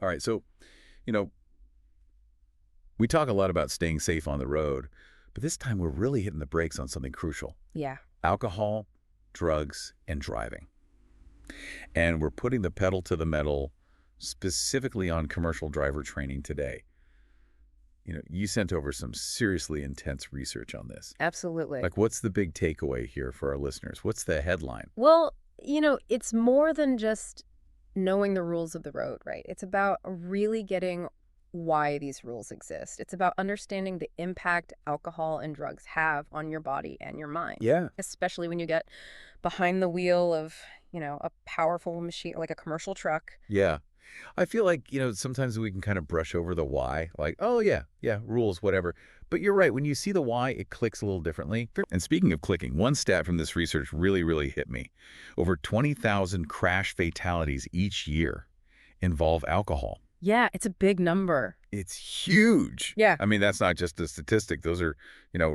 All right. So, you know, we talk a lot about staying safe on the road, but this time we're really hitting the brakes on something crucial: Yeah. alcohol, drugs, and driving. And we're putting the pedal to the metal specifically on commercial driver training today. You sent over some seriously intense research on this. Absolutely. Like, what's the big takeaway here for our listeners? What's the headline? Well, it's more than just knowing the rules of the road, right? It's about really getting why these rules exist. It's about understanding the impact alcohol and drugs have on your body and your mind, Yeah. especially when you get behind the wheel of, a powerful machine like a commercial truck. Yeah. I feel like, sometimes we can kind of brush over the why, like, oh, yeah, yeah, rules, whatever. But you're right. When you see the why, it clicks a little differently. Sure. And speaking of clicking, one stat from this research really, really hit me. Over 20,000 crash fatalities each year involve alcohol. Yeah, it's a big number. It's huge. Yeah. I mean, that's not just a statistic. Those are,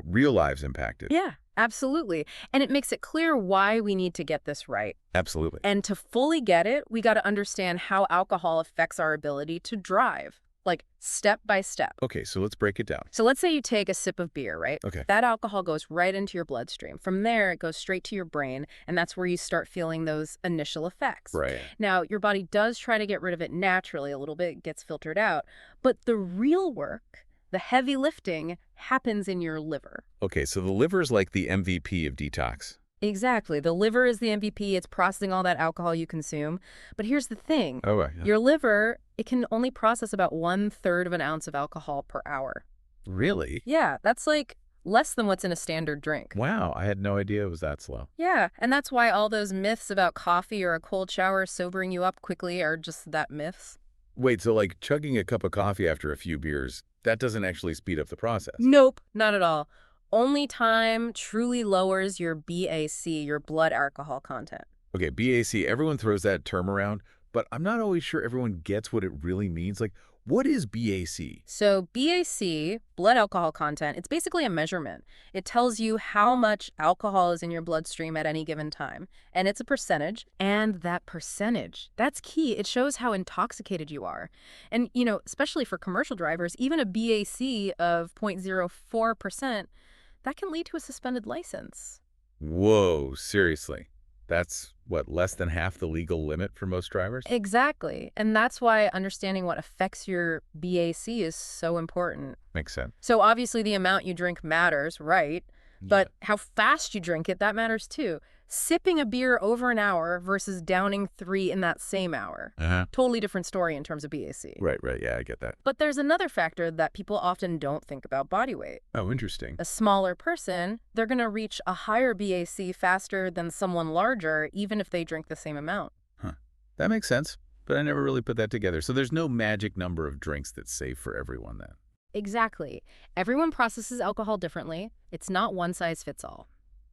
real lives impacted. Yeah, absolutely. And it makes it clear why we need to get this right. Absolutely. And to fully get it, we got to understand how alcohol affects our ability to drive, like step by step. Okay, so let's break it down. So let's say you take a sip of beer, right? Okay. That alcohol goes right into your bloodstream. From there, it goes straight to your brain, and that's where you start feeling those initial effects. Right. Now, your body does try to get rid of it naturally. A little bit gets filtered out. But the real work, the heavy lifting, happens in your liver. Okay, so the liver is like the MVP of detox. Exactly. The liver is the MVP. It's processing all that alcohol you consume. But here's the thing. Oh, right. Yeah. Your liver, it can only process about 1/3 of an ounce of alcohol per hour. Really? Yeah, that's like less than what's in a standard drink. Wow, I had no idea it was that slow. Yeah, and that's why all those myths about coffee or a cold shower sobering you up quickly are just that myths. Wait, so like chugging a cup of coffee after a few beers, that doesn't actually speed up the process? Nope, not at all. Only time truly lowers your BAC, your blood alcohol content. Okay, BAC, everyone throws that term around, but I'm not always sure everyone gets what it really means. Like, what is BAC? So BAC, blood alcohol content, it's basically a measurement. It tells you how much alcohol is in your bloodstream at any given time. And it's a percentage. And that percentage, that's key. It shows how intoxicated you are. And, especially for commercial drivers, even a BAC of 0.04%, that can lead to a suspended license. Whoa, seriously. That's what, less than half the legal limit for most drivers? Exactly. And that's why understanding what affects your BAC is so important. Makes sense. So obviously the amount you drink matters, right? But how fast you drink it, that matters too. Sipping a beer over an hour versus downing 3 in that same hour. Uh-huh. Totally different story in terms of BAC. Right, yeah, I get that. But there's another factor that people often don't think about: body weight. Oh, interesting. A smaller person, they're going to reach a higher BAC faster than someone larger, even if they drink the same amount. Huh. That makes sense, but I never really put that together. So there's no magic number of drinks that's safe for everyone then. Exactly. Everyone processes alcohol differently. It's not one size fits all.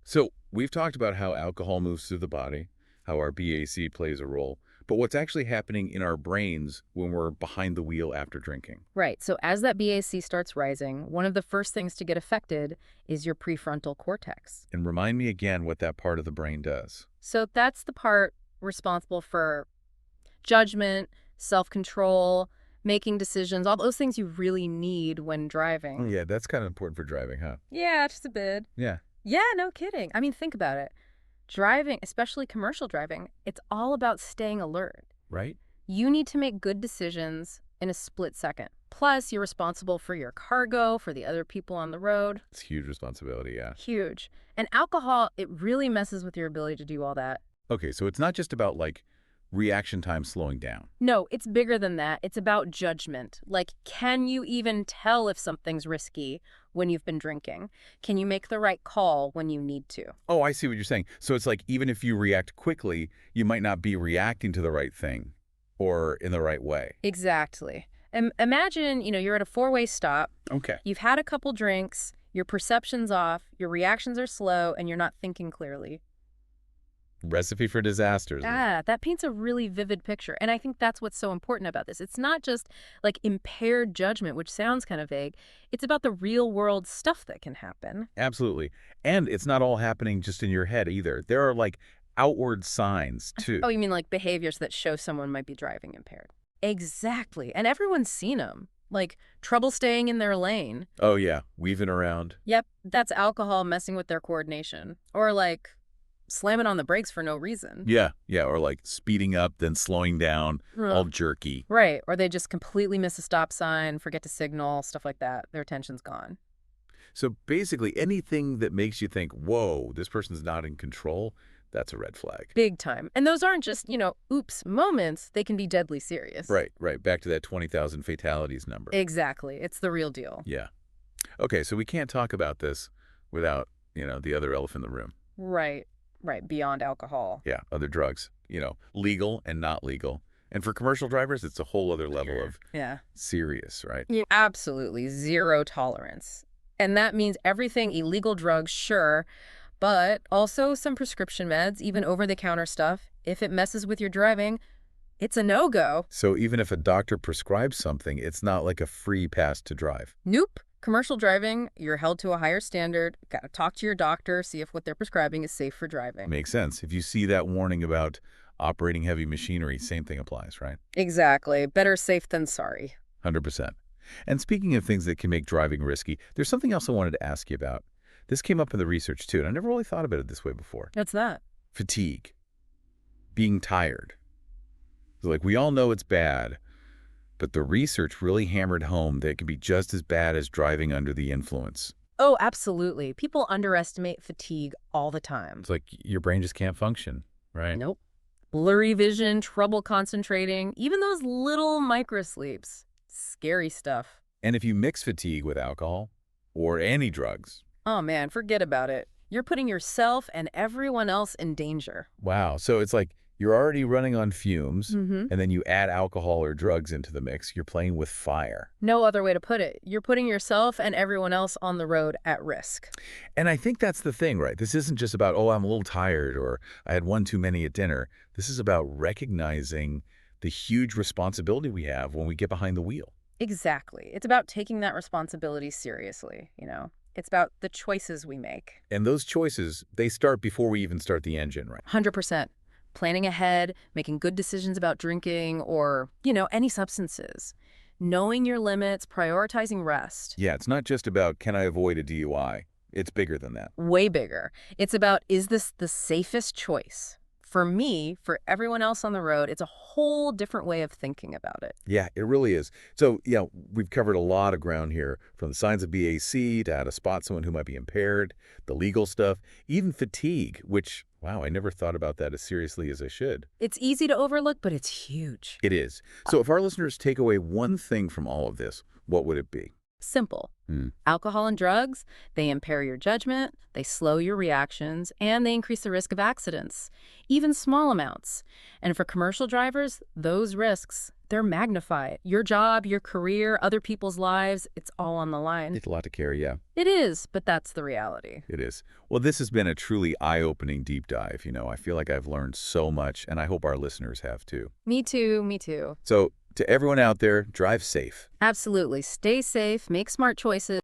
So we've talked about how alcohol moves through the body, how our BAC plays a role, but what's actually happening in our brains when we're behind the wheel after drinking? Right. So as that BAC starts rising, one of the first things to get affected is your prefrontal cortex. And remind me again what that part of the brain does. So that's the part responsible for judgment, self-control, making decisions, all those things you really need when Oh, driving. yeah, that's kind of important for driving, huh? Yeah, just a bit. Yeah. Yeah, no kidding. I mean, think about it. Driving, especially commercial driving, it's all about staying alert. Right? You need to make good decisions in a split second. Plus, you're responsible for your cargo, for the other people on the road. It's huge responsibility, yeah. Huge. And alcohol, it really messes with your ability to do all that. Okay, so it's not just about, like, reaction time slowing down. No, it's bigger than that. It's about judgment. Like, can you even tell if something's risky when you've been drinking? Can you make the right call when you need to? Oh, I see what you're saying. So it's like even if you react quickly, you might not be reacting to the right thing or in the right way. Exactly. Imagine, you're at a four-way stop. Okay. You've had a couple drinks, your perception's off, your reactions are slow, and you're not thinking clearly. Recipe for disasters. That paints a really vivid picture. And I think that's what's so important about this. It's not just like impaired judgment, which sounds kind of vague. It's about the real world stuff that can happen. Absolutely. And it's not all happening just in your head either. There are like outward signs too. Oh, you mean like behaviors that show someone might be driving impaired? Exactly. And everyone's seen them. Like trouble staying in their lane. Oh, yeah, weaving around. Yep, that's alcohol messing with their coordination. Or like slamming on the brakes for no reason. Yeah, yeah, or like speeding up, then slowing down, all Ugh. jerky. Right. Or they just completely miss a stop sign, forget to signal, stuff like that. Their attention's gone. So basically, anything that makes you think, whoa, this person's not in control, that's a red flag. Big time. And those aren't just, oops moments. They can be deadly serious. Right, right. Back to that 20,000 fatalities number. Exactly. It's the real deal. Yeah. Okay, so we can't talk about this without, the other elephant in the room. Right. Right. Beyond alcohol. Yeah, other drugs, legal and not legal. And for commercial drivers, it's a whole other level of Yeah. serious, right? Yeah. Absolutely. Zero tolerance. And that means everything illegal drugs, sure, but also some prescription meds, even over-the-counter stuff. If it messes with your driving, it's a no-go. So even if a doctor prescribes something, it's not like a free pass to drive. Nope. Commercial driving, you're held to a higher standard. Got to talk to your doctor, see if what they're prescribing is safe for driving. Makes sense. If you see that warning about operating heavy machinery, same thing applies, right? Exactly. Better safe than sorry. 100%. And speaking of things that can make driving risky, there's something else I wanted to ask you about. This came up in the research, too, and I never really thought about it this way before. What's that? Fatigue. Being tired. Like, we all know it's bad, but the research really hammered home that it can be just as bad as driving under the influence. Oh, absolutely. People underestimate fatigue all the time. It's like your brain just can't function, right? Nope. Blurry vision, trouble concentrating, even those little microsleeps. Scary stuff. And if you mix fatigue with alcohol or any drugs, Oh man, forget about it. You're putting yourself and everyone else in danger. wow. So it's like you're already running on fumes, Mm-hmm. and then you add alcohol or drugs into the mix. You're playing with fire. No other way to put it. You're putting yourself and everyone else on the road at risk. And I think that's the thing, right? This isn't just about, oh, I'm a little tired or I had one too many at dinner. This is about recognizing the huge responsibility we have when we get behind the wheel. Exactly. It's about taking that responsibility seriously. It's about the choices we make. And those choices, they start before we even start the engine, right? 100%. Planning ahead, making good decisions about drinking or, any substances. Knowing your limits, prioritizing rest. Yeah, it's not just about, can I avoid a DUI? It's bigger than that. Way bigger. It's about, is this the safest choice? For me, for everyone else on the road, it's a whole different way of thinking about it. Yeah, it really is. So, we've covered a lot of ground here, from the signs of BAC to how to spot someone who might be impaired, the legal stuff, even fatigue, which, wow, I never thought about that as seriously as I should. It's easy to overlook, but it's huge. It is. So if our listeners take away one thing from all of this, what would it be? Simple. Hmm. Alcohol and drugs, they impair your judgment, they slow your reactions, and they increase the risk of accidents, even small amounts. And for commercial drivers, those risks, they're magnified. Your job, your career, other people's lives, it's all on the line. It's a lot to carry, yeah. It is, but that's the reality. It is. Well, this has been a truly eye-opening deep dive. I feel like I've learned so much, and I hope our listeners have too. Me too, me too. So to everyone out there, drive safe. Absolutely. Stay safe, make smart choices.